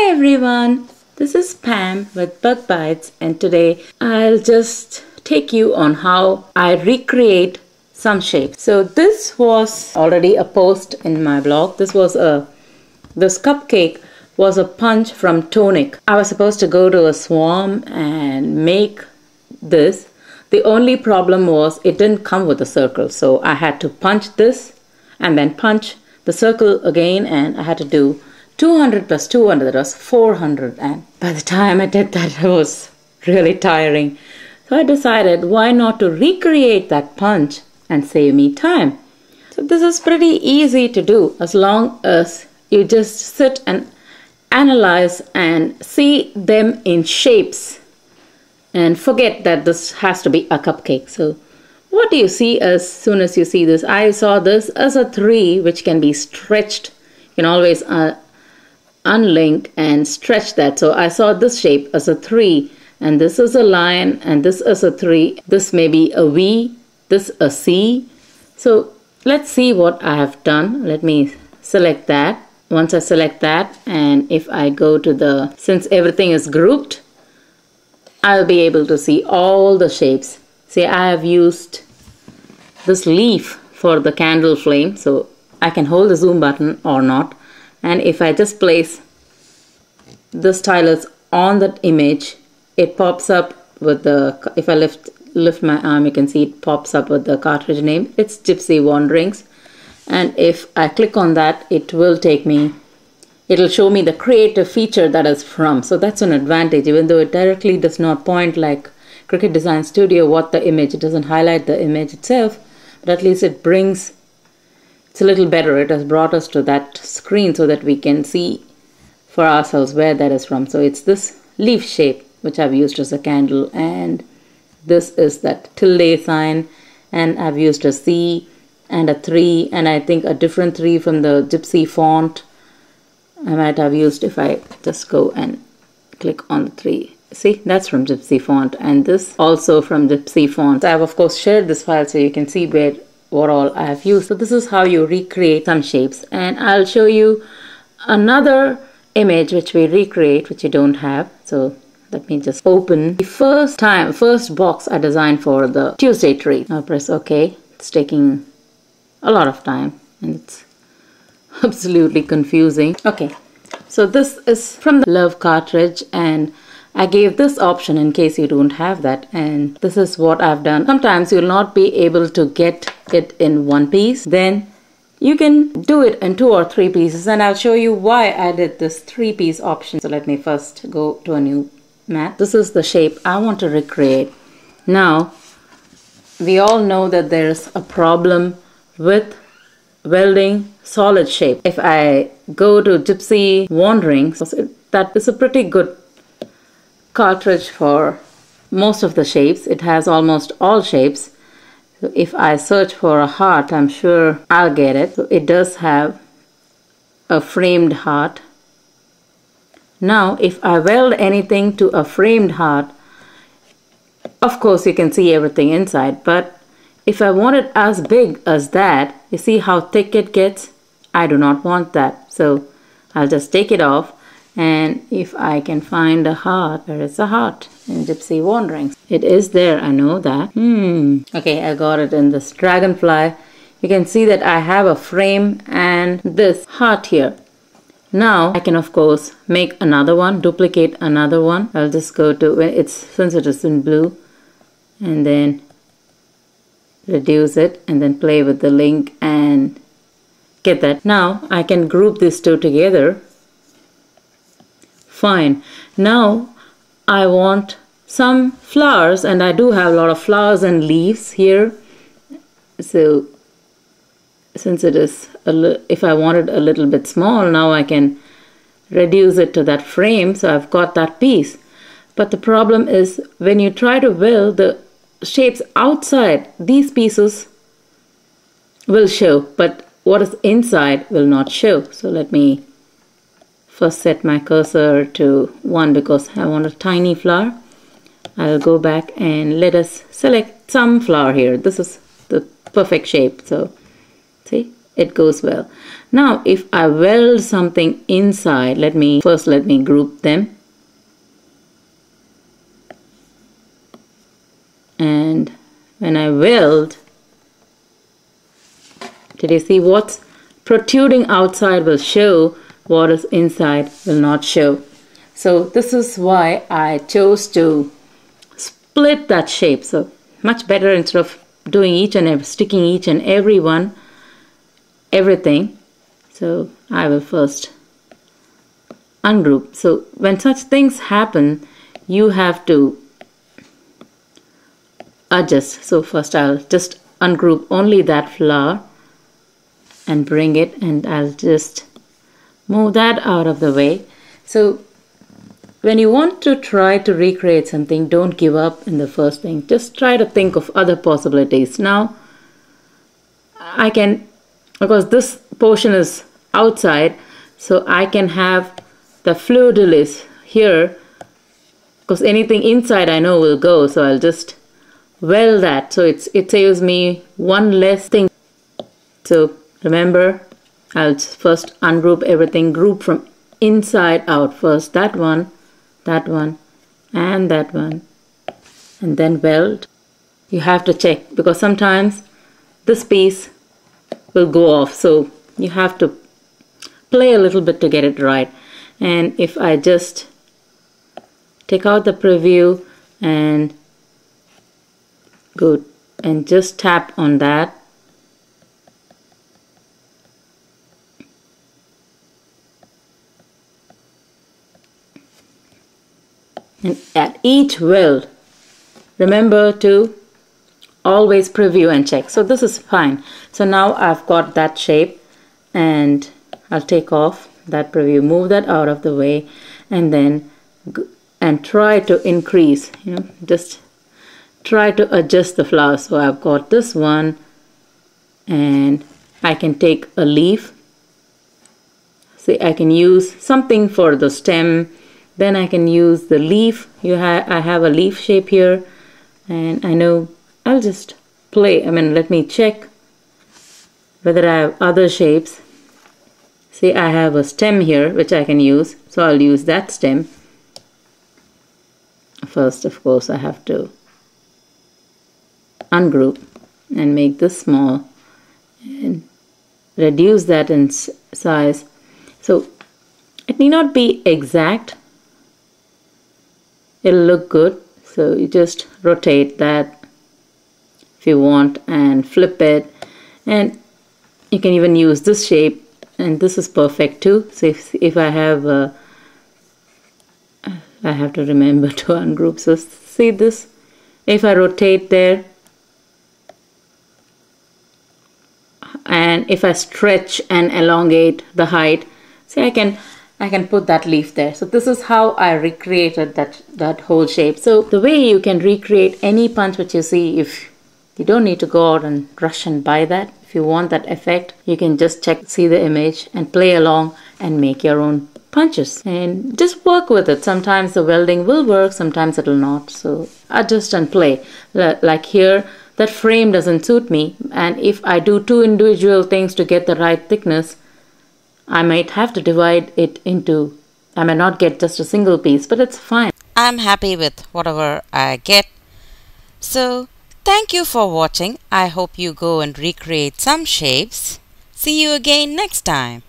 Hi everyone, this is Pam with Bug Bites, and today I'll just take you on how I recreate some shapes. So this was already a post in my blog. This cupcake was a punch from Tonic. I was supposed to go to a swarm and make this. The only problem was it didn't come with a circle, so I had to punch this and then punch the circle again, and I had to do 200 plus 200, that was 400, and by the time I did that it was really tiring. So I decided why not to recreate that punch and save me time. So this is pretty easy to do as long as you just sit and analyze and see them in shapes and forget that this has to be a cupcake. So what do you see as soon as you see this? I saw this as a 3 which can be stretched. You can always unlink and stretch that. So I saw this shape as a 3, and this is a line, and this is a 3. This may be a V, this a C. So let's see what I have done. Let me select that. Once I select that, and if I go to since everything is grouped, I'll be able to see all the shapes. See, I have used this leaf for the candle flame, so I can hold the zoom button or not. And if I just place the stylus on that image, it pops up with if I lift my arm, you can see it pops up with the cartridge name. It's Gypsy Wanderings. And if I click on that, it'll show me the creative feature that is from. So that's an advantage, even though it directly does not point like Cricut Design Studio what the image, it doesn't highlight the image itself, but at least it's a little better. It has brought us to that screen so that we can see for ourselves where that is from. So it's this leaf shape which I've used as a candle, and this is that tilde sign, and I've used a C and a 3, and I think a different 3 from the Gypsy font. I might have used, if I just go and click on the 3. See, that's from Gypsy font, and this also from Gypsy font. I have of course shared this file so you can see what all I have used. So this is how you recreate some shapes, and I'll show you another image which we recreate which you don't have. So let me just open the first box I designed for the Tuesday tree. I'll press OK. It's taking a lot of time and it's absolutely confusing. Okay, so this is from the Love cartridge, and I gave this option in case you don't have that, and this is what I've done. Sometimes you'll not be able to get it in one piece, then you can do it in 2 or 3 pieces, and I'll show you why I did this 3-piece option. So let me first go to a new mat. This is the shape I want to recreate. Now, we all know that there's a problem with welding solid shape. If I go to Gypsy Wanderings, that is a pretty good cartridge for most of the shapes. It has almost all shapes. So if I search for a heart, I'm sure I'll get it. So it does have a framed heart. Now if I weld anything to a framed heart, of course you can see everything inside, but if I want it as big as that, you see how thick it gets? I do not want that. So I'll just take it off. And if I can find a heart, there is a heart in Gypsy Wanderings. It is there, I know that. Okay, I got it in this dragonfly. You can see that I have a frame and this heart here. Now I can of course make another one, duplicate another one. I'll just go to, since it is in blue, and then reduce it and then play with the link and get that. Now I can group these two together. Fine. Now I want some flowers, and I do have a lot of flowers and leaves here. So since it is if I want it a little bit small, now I can reduce it to that frame. So I've got that piece. But the problem is when you try to weld the shapes outside, these pieces will show, but what is inside will not show. So let me first set my cursor to 1 because I want a tiny flower. I'll go back and let us select some flower here. This is the perfect shape. So see, it goes well. Now if I weld something inside, let me group them. And when I weld, did you see what's protruding outside will show, what is inside will not show. So this is why I chose to split that shape. So much better, instead of doing sticking each and every one, everything. So I will first ungroup. So when such things happen, you have to adjust. So first I'll just ungroup only that flower and bring it, and I'll just move that out of the way. So when you want to try to recreate something, don't give up in the first thing. Just try to think of other possibilities. Now I can, because this portion is outside, so I can have the fleur-de-lis here, because anything inside I know will go. So I'll just weld that, so it saves me one less thing. So remember, I'll first ungroup everything, group from inside out first, that one, and that one, and then weld. You have to check, because sometimes this piece will go off, so you have to play a little bit to get it right. And if I just take out the preview and go and just tap on that, and at each weld, remember to always preview and check. So this is fine. So now I've got that shape, and I'll take off that preview, move that out of the way, and then try to increase, just try to adjust the flower. So I've got this one, and I can take a leaf. See, I can use something for the stem, then I can use the leaf. I have a leaf shape here, and I know I'll just play. Let me check whether I have other shapes. See, I have a stem here which I can use, so I'll use that stem. First, of course, I have to ungroup and make this small and reduce that in size. So it need not be exact, it'll look good. So you just rotate that if you want and flip it, and you can even use this shape, and this is perfect too. So if I have I have to remember to ungroup. So see this, if I rotate there, and if I stretch and elongate the height, see, I can put that leaf there. So this is how I recreated that whole shape. So the way you can recreate any punch which you see, if you don't need to go out and rush and buy that. If you want that effect, you can just see the image and play along and make your own punches and just work with it. Sometimes the welding will work, sometimes it will not. So adjust and play. Like here, that frame doesn't suit me, and if I do two individual things to get the right thickness, I might have to divide it into, I may not get just a single piece, but it's fine. I'm happy with whatever I get. So thank you for watching. I hope you go and recreate some shapes. See you again next time.